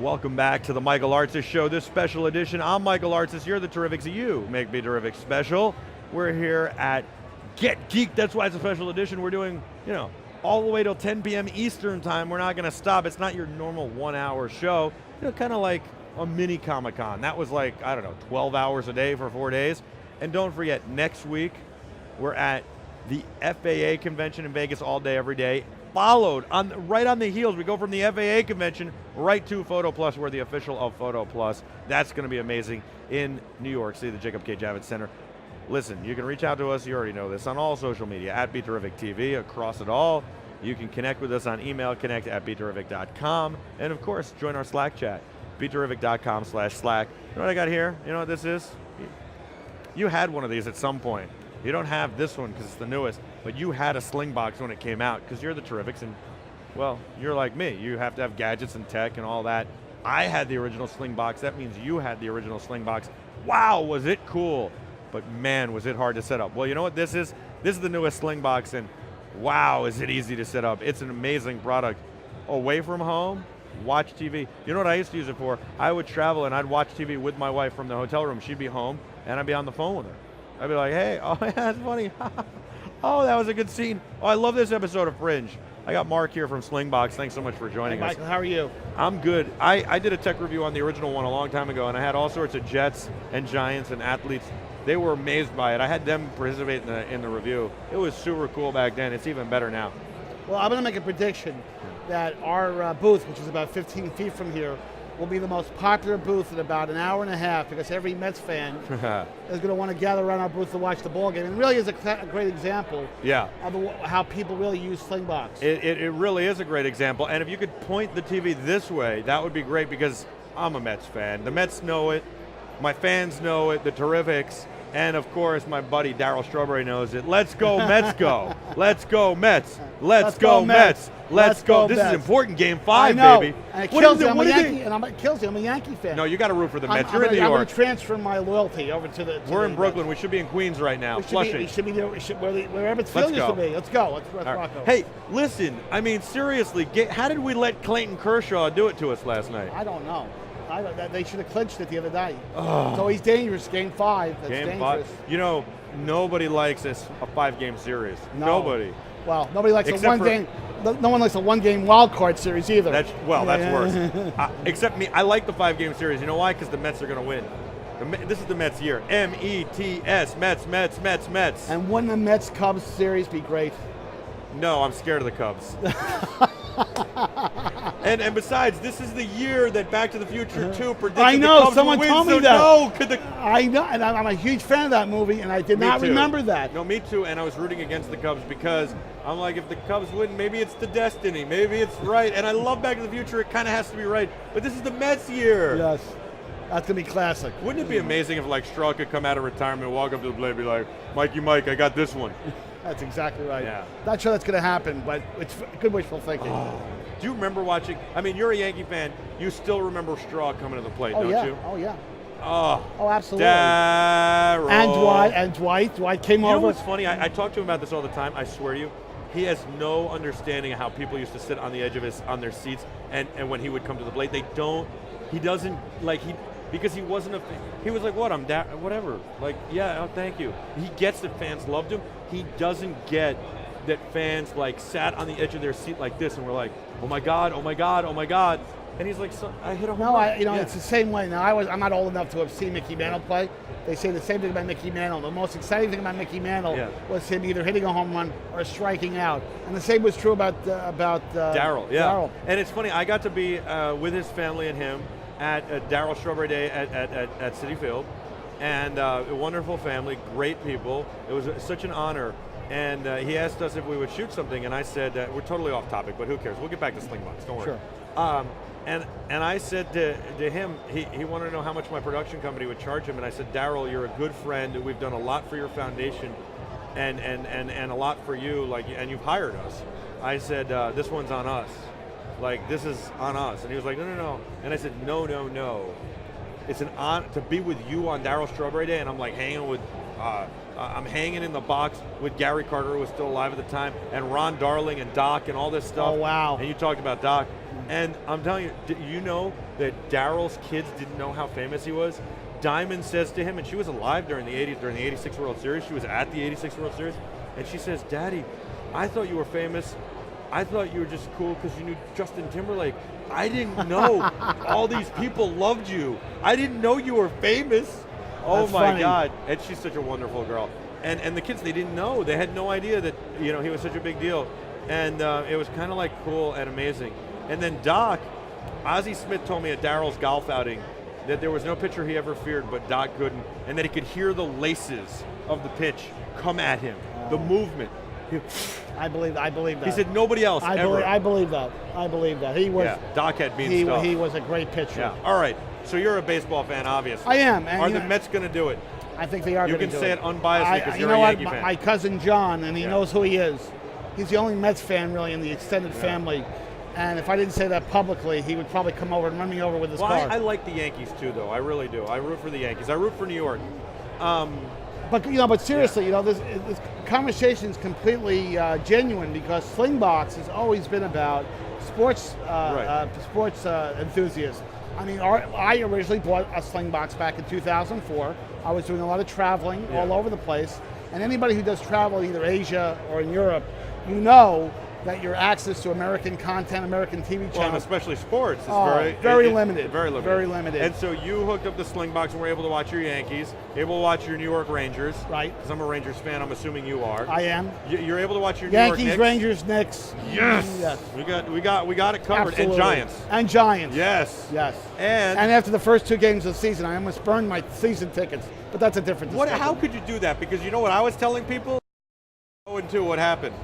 Welcome back to the Michael Artsis Show, this special edition. I'm Michael Artsis, you're the Terrifics, you make BeTerrific special. We're here at GetGeeked, that's why it's a special edition. We're doing, all the way till 10 p.m. Eastern time. We're not gonna stop. It's not your normal 1 hour show, kind of like a mini Comic-Con. That was like, 12 hours a day for 4 days. And don't forget, next week, we're at the FAA convention in Vegas all day, every day. Followed, right on the heels, we go from the FAA convention right to Photo Plus. We're the official of Photo Plus. That's going to be amazing in New York City, the Jacob K. Javits Center. Listen, you can reach out to us, you already know this, on all social media, at BeTerrific TV, across it all. You can connect with us on email, connect@BeTerrific.com, and of course, join our Slack chat, BeTerrific.com/Slack. You know what I got here? You know what this is? You had one of these at some point. You don't have this one because it's the newest, but you had a Slingbox when it came out because you're the Terrifics and, well, you're like me. You have to have gadgets and tech and all that. I had the original Slingbox. That means you had the original Slingbox. Wow, was it cool. But man, was it hard to set up. Well, you know what this is? This is the newest Slingbox, and wow, is it easy to set up. It's an amazing product. Away from home, watch TV. You know what I used to use it for? I would travel and I'd watch TV with my wife from the hotel room. She'd be home and I'd be on the phone with her. I'd be like, hey, oh yeah, that's funny. Oh, that was a good scene. Oh, I love this episode of Fringe. I got Mark here from Slingbox. Thanks so much for joining us. Michael, how are you? I'm good. I did a tech review on the original one a long time ago, and I had all sorts of Jets and Giants and athletes. They were amazed by it. I had them participate in the review. It was super cool back then. It's even better now. Well, I'm going to make a prediction that our booth, which is about 15 feet from here, will be the most popular booth in about an hour and a half because every Mets fan is going to want to gather around our booth to watch the ball game. And it really is a great example of how people really use Slingbox. It really is a great example. And if you could point the TV this way, that would be great because I'm a Mets fan. The Mets know it. My fans know it, the Terrifics. And of course, my buddy Darryl Strawberry knows it. Let's go, Mets go. Let's go, Mets. Let's go, Mets. Let's go. This is important, Game 5, baby. And it kills me. I'm a Yankee fan. No, you got to root for the Mets. You're in New York. I'm going to transfer my loyalty over to the. We're in Brooklyn. We should be in Queens right now. Flushing. We should be there. Where Ebbets Field used to be. Let's go. Let's rock over. Hey, listen. I mean, seriously, how did we let Clayton Kershaw do it to us last night? I don't know. They should have clinched it the other night. Oh. So he's dangerous. Game 5. That's dangerous. Nobody likes a 5-game series. No. Nobody. Well, nobody likes game. No one likes a 1-game wild card series either. That's worse. Except me. I like the 5-game series. You know why? Because the Mets are going to win. This is the Mets year. M-E-T-S. Mets, Mets, Mets, Mets. And wouldn't the Mets-Cubs series be great? No, I'm scared of the Cubs. And besides, this is the year that Back to the Future 2 predicted I know, the Cubs someone would win, told me so that. No, I know, and I'm a huge fan of that movie, and I did not remember that. No, me too, and I was rooting against the Cubs because I'm like, if the Cubs win, maybe it's the destiny, maybe it's right, and I love Back to the Future, it kind of has to be right, but this is the Mets year. Yes, that's going to be classic. Wouldn't it be amazing if like Straw could come out of retirement, walk up to the plate, and be like, Mikey Mike, I got this one. That's exactly right. Yeah. Not sure that's going to happen, but it's good wishful thinking. Oh. Do you remember watching? I mean, you're a Yankee fan. You still remember Straw coming to the plate, don't you? Oh, yeah. Oh, absolutely. Darryl. And Dwight. Dwight came over. You know what's funny? I talk to him about this all the time. I swear to you. He has no understanding of how people used to sit on the edge of on their seats, and when he would come to the plate, because he wasn't he was like, what, whatever. Like, yeah, oh, thank you. He gets that fans loved him. He doesn't get that fans sat on the edge of their seat like this and were like, oh my God, oh my God, oh my God. And he's like, so, I hit a home run. It's the same way. Now, I'm not old enough to have seen Mickey Mantle play. They say the same thing about Mickey Mantle. The most exciting thing about Mickey Mantle was him either hitting a home run or striking out. And the same was true about Darryl. Yeah. Darryl. And it's funny, I got to be with his family and him at Darryl Strawberry Day at Citi Field. And a wonderful family, great people. It was such an honor. And he asked us if we would shoot something, and I said, we're totally off topic, but who cares? We'll get back to Slingbox, don't worry. Sure. And I said to him, he wanted to know how much my production company would charge him, and I said, Darryl, you're a good friend, we've done a lot for your foundation, and a lot for you, and you've hired us. I said, this one's on us. This is on us. And he was like, no. And I said, no. It's an honor to be with you on Darryl Strawberry Day, and I'm hanging with I'm hanging in the box with Gary Carter, who was still alive at the time, and Ron Darling and Doc and all this stuff. Oh, wow. And you talked about Doc. And I'm telling you, you know that Daryl's kids didn't know how famous he was? Diamond says to him, and she was alive during the 80s, during the 86 World Series. She was at the 86 World Series. And she says, Daddy, I thought you were famous. I thought you were just cool because you knew Justin Timberlake. I didn't know all these people loved you. I didn't know you were famous. Oh That's my funny. God. And she's such a wonderful girl. And the kids, they didn't know. They had no idea that, you know, he was such a big deal. And it was kind of like cool and amazing. And then Doc, Ozzie Smith told me at Daryl's golf outing that there was no pitcher he ever feared, but Doc couldn't, and that he could hear the laces of the pitch come at him, the movement. I believe that. He said nobody else ever. I believe that. He was. Yeah, Doc had mean stuff. He was a great pitcher. Yeah. All right. So you're a baseball fan, obviously. I am. And are the Mets going to do it? I think they are going to do it. You can say it unbiasedly because you're a a Yankee fan. My cousin John, and he knows who he is. He's the only Mets fan really in the extended family. And if I didn't say that publicly, he would probably come over and run me over with his car. I like the Yankees too, though. I really do. I root for the Yankees. I root for New York. But seriously, this conversation is completely genuine because Slingbox has always been about sports enthusiasts. I mean, I originally bought a Slingbox back in 2004. I was doing a lot of traveling all over the place, and anybody who does travel in either Asia or in Europe, you know that your access to American content, American TV channels, and especially sports, is very limited. Very limited. Very limited. And so you hooked up the Slingbox and were able to watch your Yankees, able to watch your New York Rangers. Right. Because I'm a Rangers fan, I'm assuming you are. I am. You're able to watch your Yankees, New York Knicks. Rangers, Knicks. Yes. We got it covered. Absolutely. And Giants. Yes. Yes. And after the first 2 games of the season, I almost burned my season tickets. But that's a different discussion. How could you do that? Because you know what I was telling people? 0-2, what happened?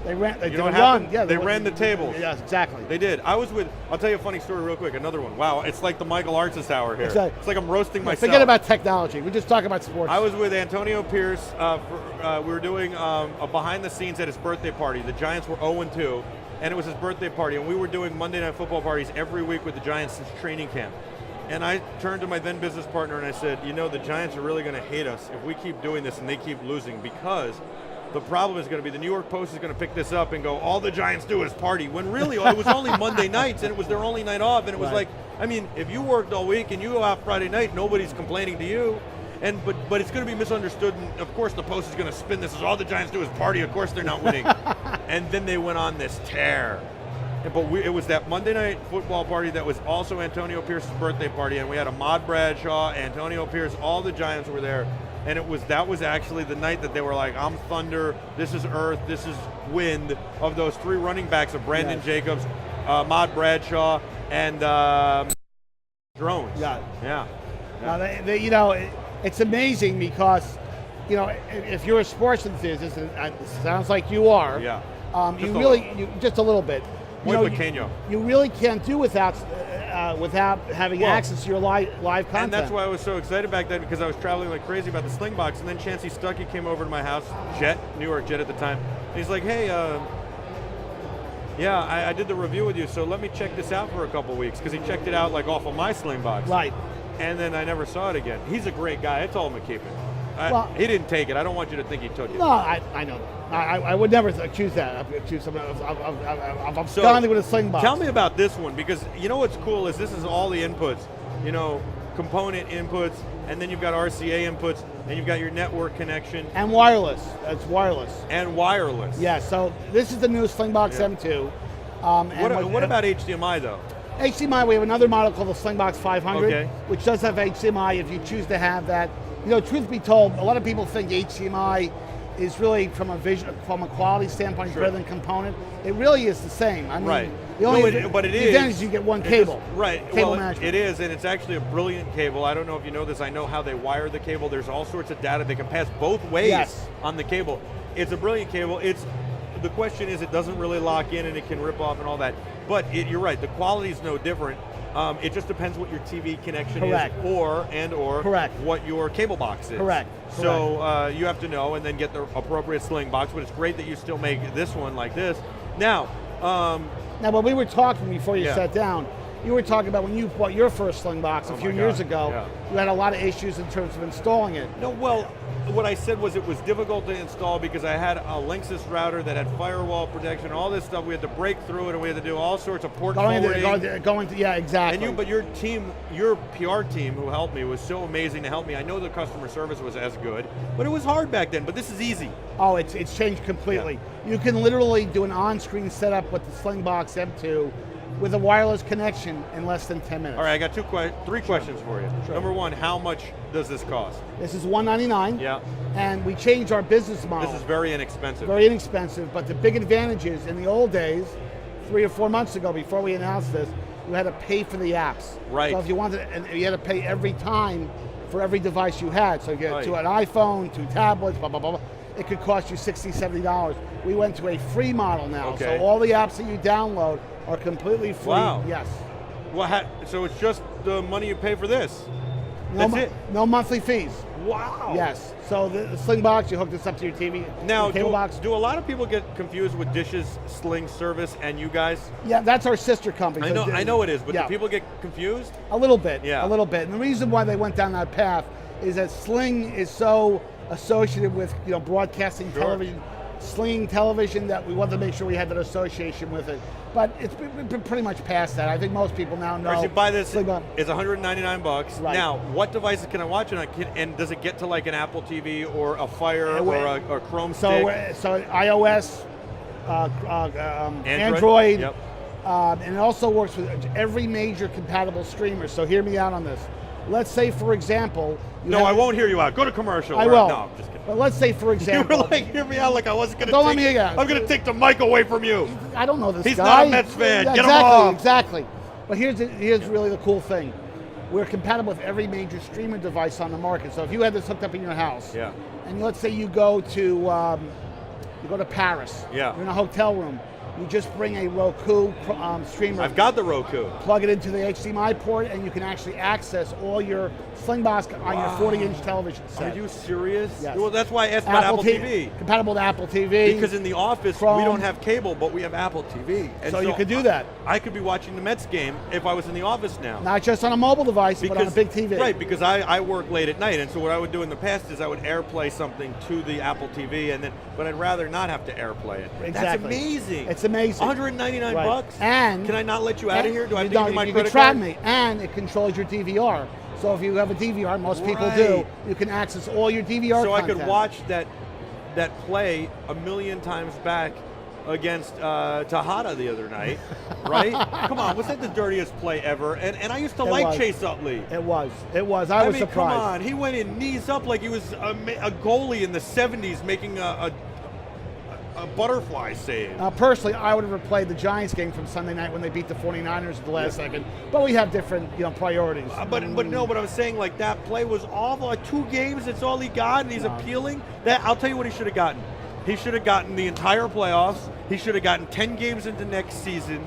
They ran. They you know what happened? Yeah, they ran the tables. Yes, exactly. They did. I'll tell you a funny story real quick. Another one. Wow, it's like the Michael Artsis hour here. Exactly. It's like I'm roasting myself. Forget about technology. We just talk about sports. I was with Antonio Pierce. We were doing a behind the scenes at his birthday party. The Giants were 0-2, and it was his birthday party. And we were doing Monday Night Football parties every week with the Giants since training camp. And I turned to my then business partner and I said, the Giants are really going to hate us if we keep doing this and they keep losing, because the problem is going to be the New York Post is going to pick this up and go, all the Giants do is party, when really it was only Monday nights and it was their only night off. And it was like, I mean, if you worked all week and you go out Friday night, nobody's complaining to you. But it's going to be misunderstood, and of course the Post is going to spin this as all the Giants do is party. Of course they're not winning. And then they went on this tear. But it was that Monday night football party that was also Antonio Pierce's birthday party, and we had Ahmad Bradshaw, Antonio Pierce, all the Giants were there. And that was actually the night that they were like, I'm thunder, this is earth, this is wind, of those 3 running backs of Brandon Jacobs, Ahmad Bradshaw, and Drones. Yeah. Now, it's amazing because, if you're a sports enthusiast, and it sounds like you are, just a little bit. You really can't do without having access to your live content. And that's why I was so excited back then, because I was traveling like crazy about the Slingbox. And then Chancey Stuckey came over to my house, New York Jet at the time. And he's like, hey, I did the review with you, so let me check this out for a couple weeks, because he checked it out like off of my Slingbox. Right. And then I never saw it again. He's a great guy. I told him to keep it. He didn't take it. I don't want you to think he took it. No, I know. I would never accuse someone of absconding with a Slingbox. Tell me about this one, because you know what's cool is this is all the inputs. Component inputs, and then you've got RCA inputs, and you've got your network connection. And wireless. It's wireless. And wireless. Yeah, so this is the new Slingbox M2. What about HDMI, though? HDMI, we have another model called the Slingbox 500, which does have HDMI if you choose to have that. Truth be told, a lot of people think HDMI is really, from a quality standpoint, better than component. It really is the same. I mean, but it is. The advantage is you get one cable. Cable management. It is, and it's actually a brilliant cable. I don't know if you know this. I know how they wire the cable. There's all sorts of data. They can pass both ways on the cable. It's a brilliant cable. The question is, it doesn't really lock in and it can rip off and all that. But you're right. The quality is no different. It just depends what your TV connection is, or what your cable box is. Correct. So you have to know and then get the appropriate Slingbox. But it's great that you still make this one like this. Now, when we were talking before you sat down, You were talking about when you bought your first Slingbox a few years ago, yeah. you had a lot of issues in terms of installing it. No, well, what I said was it was difficult to install because I had a Linksys router that had firewall protection, all this stuff. We had to break through it, and we had to do all sorts of port forwarding. Yeah, exactly. But your team, your PR team who helped me was so amazing to help me. I know the customer service was as good, but it was hard back then, but this is easy. Oh, it's changed completely. Yeah. You can literally do an on-screen setup with the Slingbox M2 with a wireless connection in less than 10 minutes. All right, I got three questions for you. Sure. Number one, how much does this cost? This is $199. Yeah. And we changed our business model. This is very inexpensive. Very inexpensive, but the big advantage is in the old days, 3 or 4 months ago before we announced this, you had to pay for the apps. Right. So if you wanted, and you had to pay every time for every device you had. So you get to an iPhone, 2 tablets, blah, blah, blah, blah. It could cost you $60, $70. We went to a free model now. Okay. So all the apps that you download are completely free. Wow. Yes. Well, so it's just the money you pay for this? That's it? No monthly fees. Wow. Yes. So the Slingbox, you hook this up to your TV. Now, your cable box. Do a lot of people get confused with Dish's Sling service and you guys? Yeah, that's our sister company. I know it is, but yeah. do people get confused? A little bit. Yeah. A little bit. And the reason why they went down that path is that Sling is so associated with broadcasting television, slinging television, that we wanted to make sure we had that association with it. But it's been pretty much past that. I think most people now know. Or you buy this, Slingbox. it's $199. Right. Now, what devices can I watch it on? And does it get to like an Apple TV or a Fire or a Chrome stick? So iOS, Android, yep. And it also works with every major compatible streamer. So hear me out on this. Let's say, for example, I won't hear you out. Go to commercial. I will. No, I'm just kidding. But let's say, for example, You were like, hear me out like I wasn't going to Don't let me hear you out. I'm going to take the mic away from you. I don't know this He's guy. not a Mets fan. Yeah, Get him off. Exactly. But here's really the cool thing. We're compatible with every major streaming device on the market. So if you had this hooked up in your house, Yeah. and let's say you go to Paris, Yeah. you're in a hotel room, you just bring a Roku streamer. I've got the Roku. Plug it into the HDMI port, and you can actually access all your Slingbox on your 40-inch television set. Are you serious? Yes. Well, that's why I asked about Apple TV. Compatible to Apple TV. Because in the office, Chrome. we don't have cable, but we have Apple TV. And so you could do that. I could be watching the Mets game if I was in the office now. Not just on a mobile device, but on a big TV. Right, because I work late at night, and so what I would do in the past is I would AirPlay something to the Apple TV, but I'd rather not have to AirPlay it. Exactly. That's amazing. It's amazing. $199 Right. bucks? And can I not let you out of here? Do I have to give you my you credit can trap card? me, and it controls your DVR. So if you have a DVR, most people do, you can access all your DVR So content. I could watch that play a million times back against Tejada the other night, right? Come on, was that the dirtiest play ever? And I used to like Chase Utley. It was. I was surprised. Come on, he went in knees up like he was a goalie in the 70s making a butterfly save. Personally, I would have replayed the Giants game from Sunday night when they beat the 49ers at the last second. But we have different priorities. But I was saying, like, that play was awful. Like 2 games, that's all he got, and he's appealing. I'll tell you what he should have gotten. He should have gotten the entire playoffs. He should have gotten 10 games into next season.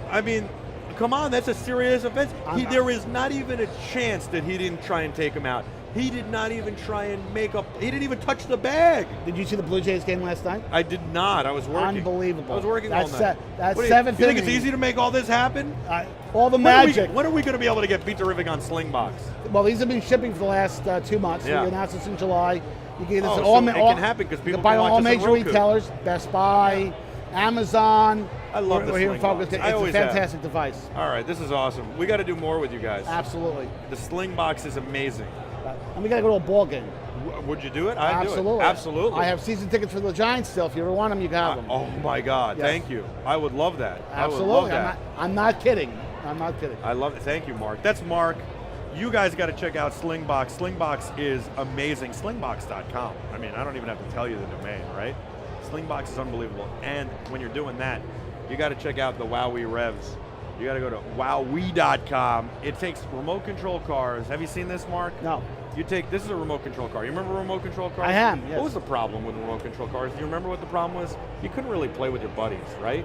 I mean, come on, that's a serious offense. There is not even a chance that he didn't try and take him out. He did not even try and he didn't even touch the bag. Did you see the Blue Jays game last night? I did not. I was working. Unbelievable. I was working all night. That's 7th You think it's easy to make all this happen? All the magic. When are we going to be able to get BeTerrific on Slingbox? Well, these have been shipping for the last 2 months. Yeah. We announced this in July. You can get this at so it can happen because people can buy can watch all this on major Roku. retailers, Best Buy, Amazon. I love We're here Slingbox. focused. It's a fantastic device. All right, this is awesome. We got to do more with you guys. Absolutely. The Slingbox is amazing. And we got to go to a ball game. Would you do it? I'd Absolutely. do it. Absolutely. I have season tickets for the Giants still. If you ever want them, you can have them. Oh my God! Yes. Thank you. I would love that. Absolutely. I would love that. I'm not kidding. I'm not kidding. I love it. Thank you, Mark. That's Mark. You guys got to check out Slingbox. Slingbox is amazing. Slingbox.com. I mean, I don't even have to tell you the domain, right? Slingbox is unbelievable. And when you're doing that, you got to check out the Wowee Revs. You got to go to wowee.com. It takes remote control cars. Have you seen this, Mark? No. This is a remote control car. You remember remote control cars? I am, yes. What was the problem with remote control cars? Do you remember what the problem was? You couldn't really play with your buddies, right?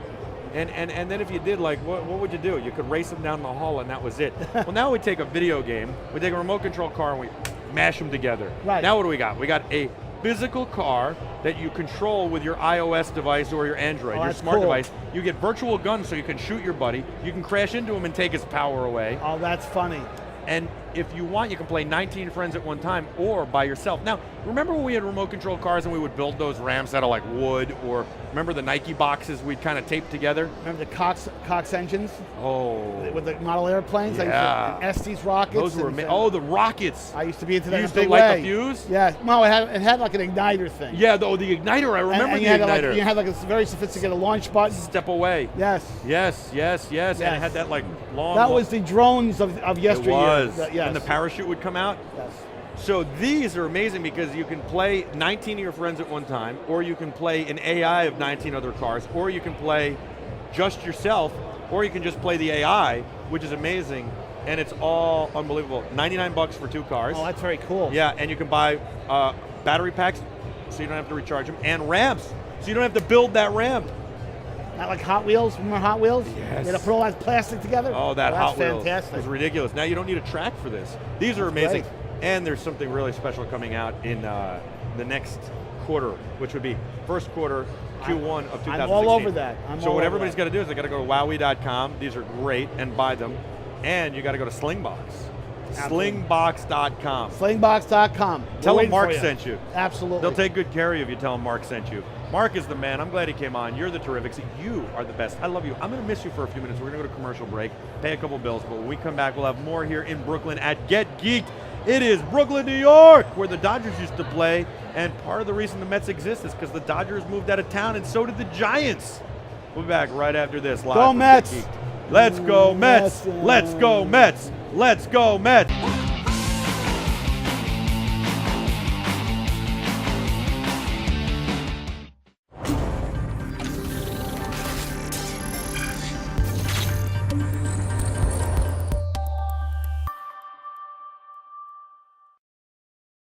And then if you did, like, what would you do? You could race them down the hall and that was it. Well, now we take a video game, we take a remote control car and we mash them together. Right. Now what do we got? We got a physical car that you control with your iOS device or your Android, your that's smart cool. device. You get virtual guns so you can shoot your buddy. You can crash into him and take his power away. Oh, that's funny. And if you want, you can play 19 friends at one time or by yourself. Now, remember when we had remote control cars and we would build those ramps out of like wood, or remember the Nike boxes we'd kind of tape together? Remember the Cox engines? Oh. With the model airplanes? Yeah. And Estes rockets? Those were oh, the rockets. I used to be into that You in a used to big light way. the fuse? Yeah, well, it had like an igniter thing. Yeah, the igniter, I remember and the you had igniter. you had like a very sophisticated launch button. Step away. Yes. Yes, and it had that like long... That was the drones of yesteryear. It was, Yes. and the parachute would come out. Yes. So these are amazing because you can play 19 of your friends at one time, or you can play an AI of 19 other cars, or you can play just yourself, or you can just play the AI, which is amazing, and it's all unbelievable. 99 bucks for 2 cars. Oh, that's very cool. Yeah, and you can buy battery packs so you don't have to recharge them, and ramps, so you don't have to build that ramp. Not like Hot Wheels. Remember Hot Wheels? Yes. You had to put all that plastic together? Oh, that that's Hot Wheels fantastic. was ridiculous. Now you don't need a track for this. These are amazing. Great. And there's something really special coming out in the next quarter, which would be first quarter Q1 of 2016. I'm all over that. So what everybody's got to do is they got to go to wowie.com. These are great, and buy them. And you got to go to Slingbox. Slingbox.com. Slingbox.com. Tell them Mark sent you. Absolutely. They'll take good care of you if you tell them Mark sent you. Mark is the man. I'm glad he came on. You're the Terrifics. You are the best. I love you. I'm going to miss you for a few minutes. We're going to go to commercial break, pay a couple bills, but when we come back, we'll have more here in Brooklyn at Get Geeked. It is Brooklyn, New York, where the Dodgers used to play, and part of the reason the Mets exist is because the Dodgers moved out of town, and so did the Giants. We'll be back right after this. Live Go from Mets! Get Geeked. Let's go Mets! Let's go Mets! Let's go Mets!